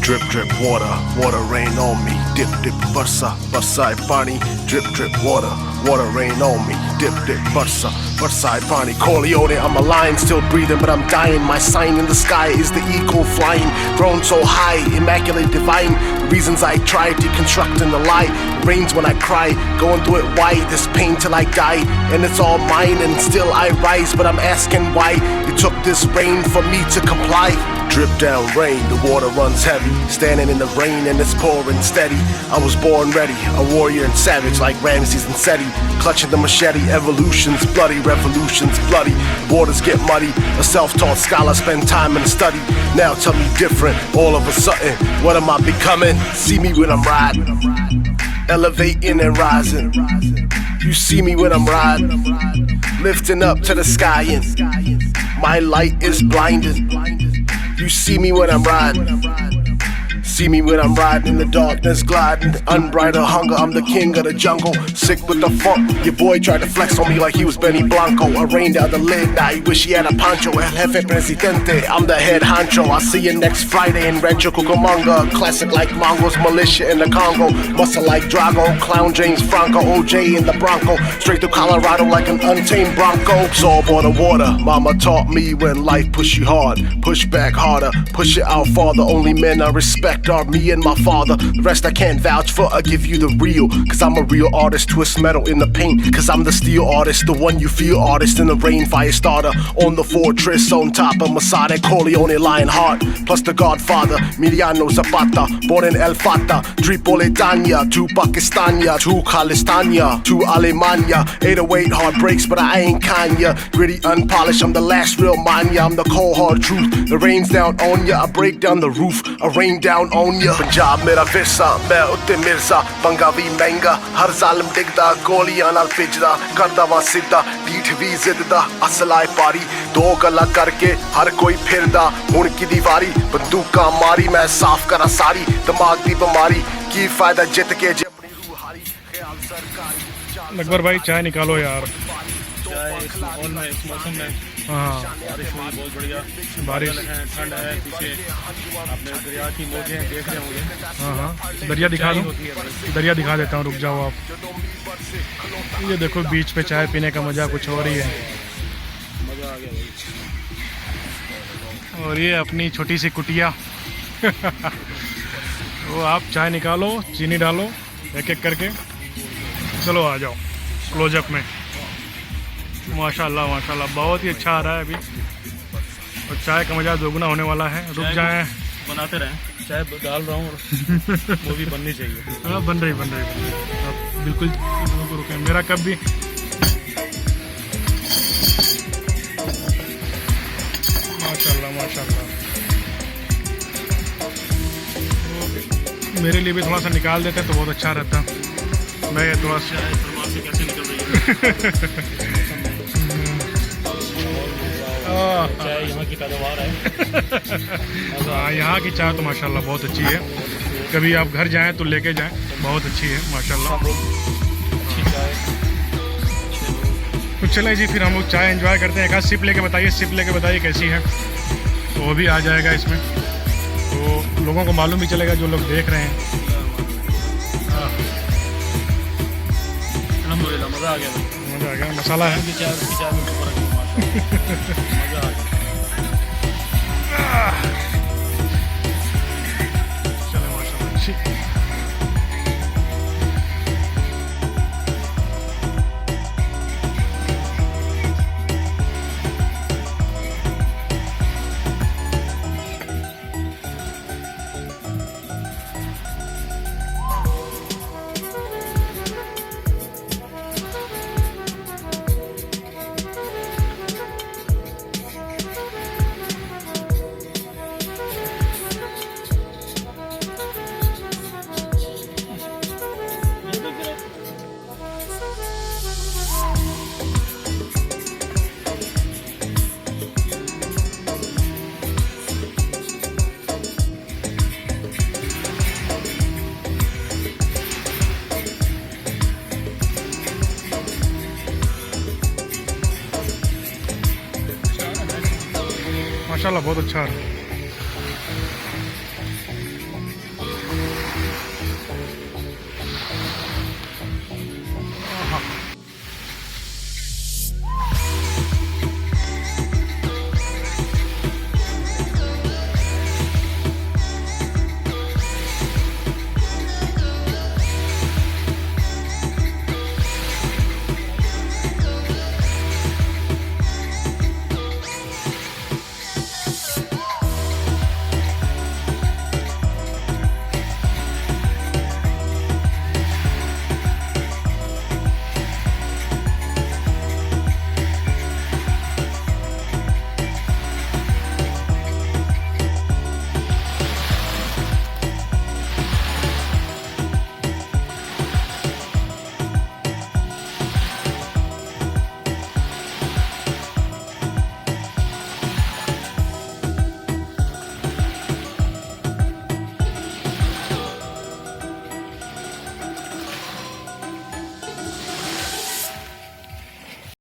Drip drip water, water rain on me. Dip dip barsa, barsai pani. Drip drip water, water rain on me. Dip dip barsa, barsai pani. Corleone, I'm a lion, still breathing, but I'm dying. My sign in the sky is the eagle flying, grown so high, immaculate divine. The reasons I try deconstructing the lie. Rains when I cry, going through it why. This pain till I die, and it's all mine, and still I rise. But I'm asking why you took this rain for me to comply. Drip down rain, the water runs heavy. Standing in the rain and it's pouring steady. I was born ready, a warrior and savage like Ramses and Seti. Clutching the machete, evolution's bloody, revolution's bloody. Waters get muddy, a self-taught scholar spend time in the study. Now tell me different, all of a sudden, what am I becoming? See me when I'm riding, elevating and rising. You see me when I'm riding, lifting up to the sky and my light is blinding. You see me when I'm riding, see me when I'm riding in the darkness, gliding, unbridled hunger, I'm the king of the jungle. Sick with the funk, your boy tried to flex on me like he was Benny Blanco. I rained out the lid, now he wish he had a poncho. El jefe presidente, I'm the head honcho. I'll see you next Friday in Rancho Cucamonga. Classic like Mongols, militia in the Congo. Muscle like Drago, clown James Franco, OJ in the Bronco. Straight to Colorado like an untamed Bronco. Soul on the water, mama taught me when life push you hard, push back harder, push it out farther. Only men I respect are me and my father. The rest I can't vouch for, I give you the real. Cause I'm a real artist, twist metal in the paint. Cause I'm the steel artist, the one you feel artist. In the rain, fire starter, on the fortress, on top of Masada, Corleone, Lionheart. Plus the Godfather, Emiliano Zapata. Born in El Fata, Tripolitania. To Pakistania, to Khalistania, to Alemania. 808 heartbreaks, but I ain't Kanye. Gritty, unpolished, I'm the last real mania. I'm the cold hard truth. The rain's down on ya, I break down the roof. I rain down on ya. Punjab mera virsa, main utte mirza. Bangavi menga, har zalim digda. Goliyan al pijda, karda wa sidda. Deeth vi zidda, asalai pari. Do gala karke, har koi phirda. Hun ki diwari, banduka mari. Main saaf kara sari, dimag di bimari. Ki fayda jit ke je apni रूह हारी. ख्याल सरकारी. अकबर भाई चाय निकालो यार। चाय इस माहौल में, इस मौसम में, हाँ बारिश हुई बहुत बढ़िया। बारिश है, ठंड है, पीछे अपने दरिया की मौजें देख रहे होंगे। हाँ हाँ दरिया दिखा दो, होती है भाई। दरिया दिखा देता हूँ, रुक जाओ आप। ये देखो बीच पे चाय पीने का मज़ा कुछ और ही है। मज़ा आ गया भाई। और ये अपनी छोटी सी कुटिया वो आप चाय निकालो, चीनी डालो एक एक करके। चलो आ जाओ क्लोजअप में। माशाल्लाह माशाल्लाह बहुत ही अच्छा आ रहा है अभी, और चाय का मज़ा दोगुना होने वाला है। रुक जाएं, बनाते रहें, चाय डाल रहा हूँ और वो भी बननी चाहिए। हाँ बन रही आप बिल्कुल रुकें। मेरा कब भी माशाल्लाह माशाल्लाह। मेरे लिए भी थोड़ा सा निकाल देते तो बहुत अच्छा रहता। मैं थोड़ा सा से कैसे निकल रही है। चाय यहाँ की पैदावार है। हाँ यहाँ की चाय तो माशाल्लाह बहुत अच्छी है। कभी आप घर जाएं तो लेके जाएं, बहुत अच्छी है माशाल्लाह। अच्छी चाय। तो चलें जी, फिर हम लोग चाय एंजॉय करते हैं। एक आध सिप लेके बताइए, कैसी है, तो वो भी आ जाएगा इसमें, तो लोगों को मालूम भी चलेगा जो लोग देख रहे हैं। अल्हम्दुलिल्लाह मज़ा आ गया भाई। मज़ा आ गया। मसाला है की चाय में मज़ा आ गया। चलो माशाल्लाह ठीक। माशाल्लाह बहुत अच्छा है।